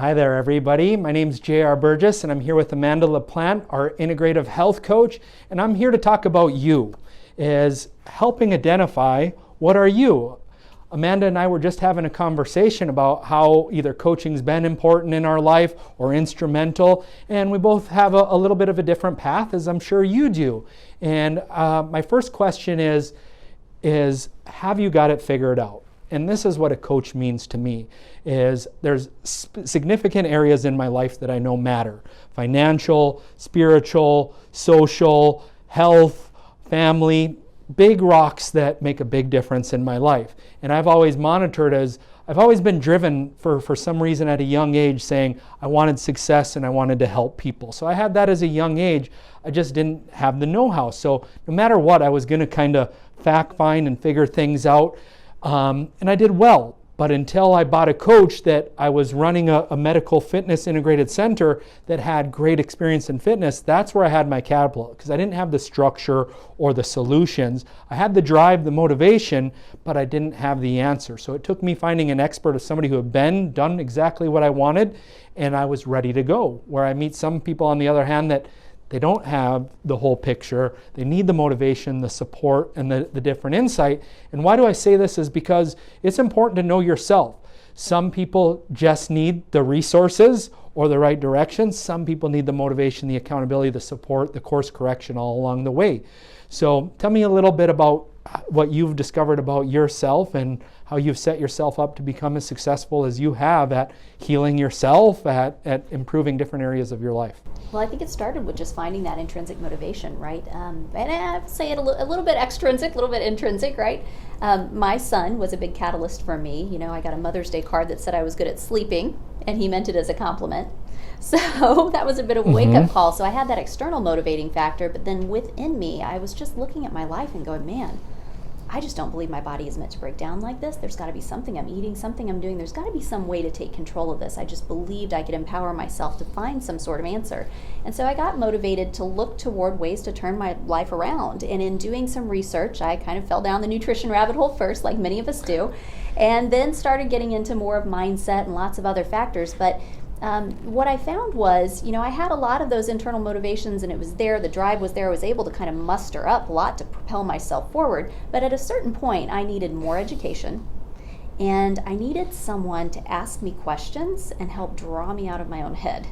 Hi there, everybody. My name's J.R. Burgess, and I'm here with Amanda LaPlante, our integrative health coach, and I'm here to talk about you, is helping identify what are you. Amanda and I were just having a conversation about how either coaching's been important in our life or instrumental, and we both have a little bit of a different path, as I'm sure you do. And my first question is have you got it figured out? And this is what a coach means to me, is there's significant areas in my life that I know matter. Financial, spiritual, social, health, family, big rocks that make a big difference in my life. And I've always I've always been driven for some reason at a young age saying I wanted success and I wanted to help people. So I had that as a young age. I just didn't have the know-how. So no matter what, I was going to kind of fact find and figure things out. And I did well, but until I bought a coach that I was running a medical fitness integrated center that had great experience in fitness, that's where I had my catapult, because I didn't have the structure or the solutions. I had the drive, the motivation, but I didn't have the answer. So it took me finding an expert, or somebody who had done exactly what I wanted, and I was ready to go. Where I meet some people, on the other hand, that they don't have the whole picture. They need the motivation, the support, and the different insight. And why do I say this is because it's important to know yourself. Some people just need the resources or the right direction. Some people need the motivation, the accountability, the support, the course correction all along the way. So tell me a little bit about what you've discovered about yourself and how you've set yourself up to become as successful as you have at healing yourself, at improving different areas of your life. Well, I think it started with just finding that intrinsic motivation, right? And I would say it a little bit extrinsic, a little bit intrinsic, right? My son was a big catalyst for me. You know, I got a Mother's Day card that said I was good at sleeping, and he meant it as a compliment. So that was a bit of a wake-up call. So I had that external motivating factor, but then within me, I was just looking at my life and going, man, I just don't believe my body is meant to break down like this. There's got to be something I'm eating, something I'm doing. There's got to be some way to take control of this. I just believed I could empower myself to find some sort of answer. And so I got motivated to look toward ways to turn my life around. And in doing some research, I kind of fell down the nutrition rabbit hole first, like many of us do, and then started getting into more of mindset and lots of other factors. But what I found was, you know, I had a lot of those internal motivations, and it was there, the drive was there. I was able to kind of muster up a lot to propel myself forward. But at a certain point, I needed more education, and I needed someone to ask me questions and help draw me out of my own head,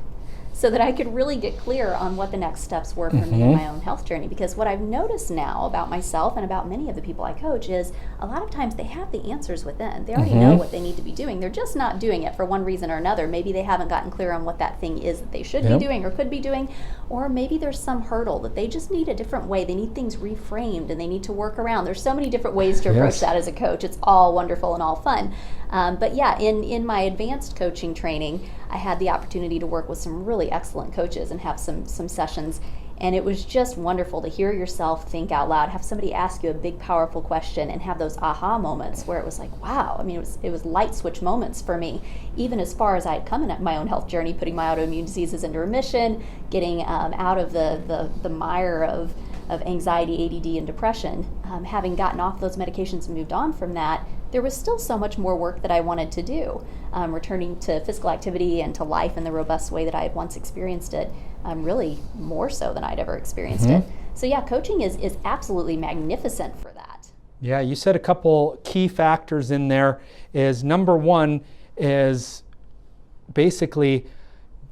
so that I could really get clear on what the next steps were for me in my own health journey. Because what I've noticed now about myself and about many of the people I coach is a lot of times they have the answers within. They already know what they need to be doing. They're just not doing it for one reason or another. Maybe they haven't gotten clear on what that thing is that they should be doing or could be doing, or maybe there's some hurdle that they just need a different way. They need things reframed and they need to work around. There's so many different ways to approach that as a coach. It's all wonderful and all fun. But yeah, in my advanced coaching training, I had the opportunity to work with some really excellent coaches and have some sessions, and it was just wonderful to hear yourself think out loud, have somebody ask you a big powerful question and have those aha moments where it was like, wow. I mean, it was light switch moments for me, even as far as I had come in my own health journey, putting my autoimmune diseases into remission, getting out of the mire of anxiety, ADD, and depression. Having gotten off those medications and moved on from that, there was still so much more work that I wanted to do. Returning to physical activity and to life in the robust way that I had once experienced it, really more so than I'd ever experienced it. So yeah, coaching is absolutely magnificent for that. Yeah, you said a couple key factors in there. Is number one is basically,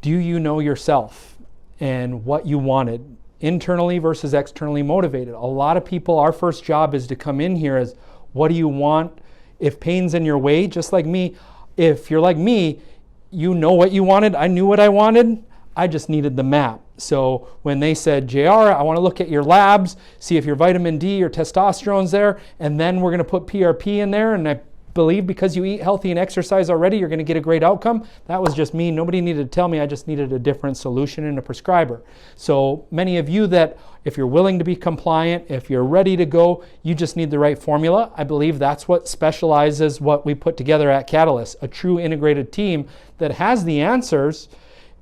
do you know yourself and what you wanted? Internally versus externally motivated. A lot of people, our first job is to come in here as, what do you want? If pain's in your way, just like me, if you're like me, you know what you wanted. I knew what I wanted. I just needed the map. So when they said, JR, I want to look at your labs, see if your vitamin D, your testosterone's there, and then we're going to put PRP in there, and I believe because you eat healthy and exercise already, you're going to get a great outcome. That was just me. Nobody needed to tell me. I just needed a different solution and a prescriber. So many of you that, if you're willing to be compliant, if you're ready to go, you just need the right formula. I believe that's what specializes what we put together at Katayst, a true integrated team that has the answers,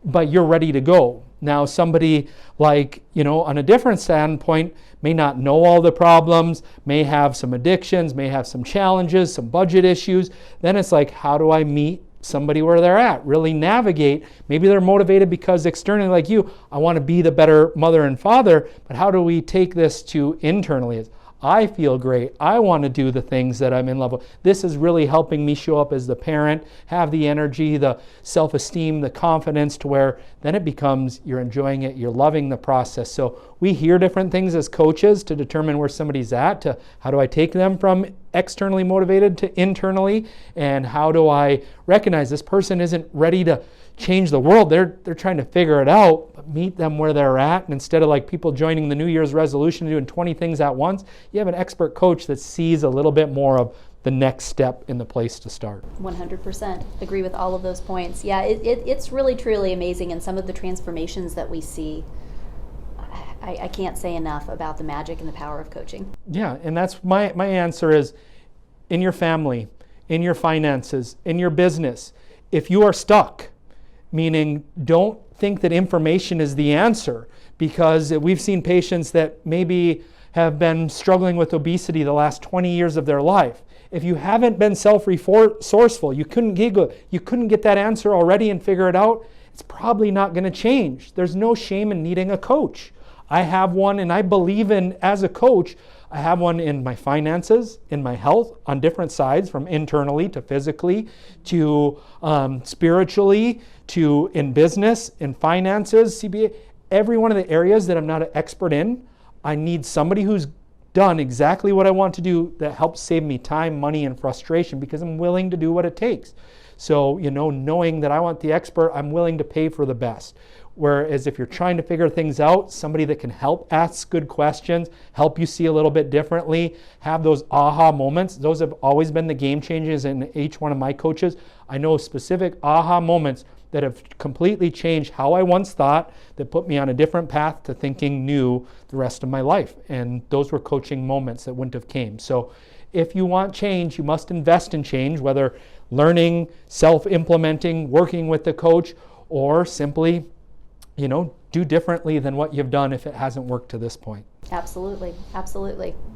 but you're ready to go. Now, somebody like, on a different standpoint, may not know all the problems, may have some addictions, may have some challenges, some budget issues. Then it's like, how do I meet somebody where they're at, really navigate. Maybe they're motivated because externally, like you, I want to be the better mother and father, but how do we take this to internally? It's, I feel great. I want to do the things that I'm in love with. This is really helping me show up as the parent, have the energy, the self-esteem, the confidence, to where then it becomes you're enjoying it, you're loving the process. So we hear different things as coaches to determine where somebody's at, to how do I take them from externally motivated to internally, and how do I recognize this person isn't ready to change the world. They're trying to figure it out, but meet them where they're at. And instead of like people joining the New Year's resolution doing 20 things at once, you have an expert coach that sees a little bit more of the next step in the place to start. 100% agree with all of those points. Yeah, it's really truly amazing, and some of the transformations that we see, I can't say enough about the magic and the power of coaching. Yeah, and that's my answer is, in your family, in your finances, in your business, if you are stuck, meaning don't think that information is the answer, because we've seen patients that maybe have been struggling with obesity the last 20 years of their life. If you haven't been self-resourceful, you couldn't get that answer already and figure it out, it's probably not going to change. There's no shame in needing a coach. I have one, and I believe in, as a coach, I have one in my finances, in my health, on different sides, from internally to physically to spiritually to in business, in finances, CBA. Every one of the areas that I'm not an expert in, I need somebody who's done exactly what I want to do that helps save me time, money, and frustration, because I'm willing to do what it takes. So, knowing that I want the expert, I'm willing to pay for the best. Whereas if you're trying to figure things out, somebody that can help ask good questions, help you see a little bit differently, have those aha moments, those have always been the game changers in each one of my coaches. I know specific aha moments that have completely changed how I once thought, that put me on a different path to thinking new the rest of my life. And those were coaching moments that wouldn't have came. So if you want change, you must invest in change, whether learning, self-implementing, working with the coach, or simply do differently than what you've done if it hasn't worked to this point. Absolutely.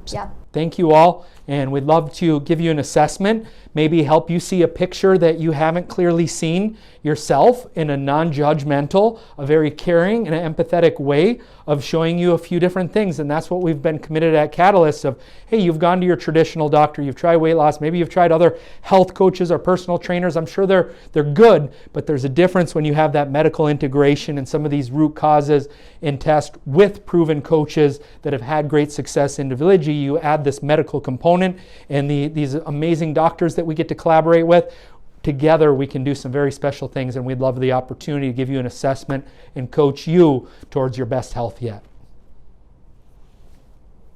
Yeah. Thank you all, and we'd love to give you an assessment, maybe help you see a picture that you haven't clearly seen yourself in a non-judgmental, a very caring and an empathetic way of showing you a few different things. And that's what we've been committed at Katayst of, hey, you've gone to your traditional doctor, you've tried weight loss, maybe you've tried other health coaches or personal trainers. I'm sure they're good, but there's a difference when you have that medical integration and some of these root causes in test with proven coaches that have had great success individually. You add this medical component and these amazing doctors that we get to collaborate with. Together we can do some very special things, and we'd love the opportunity to give you an assessment and coach you towards your best health yet.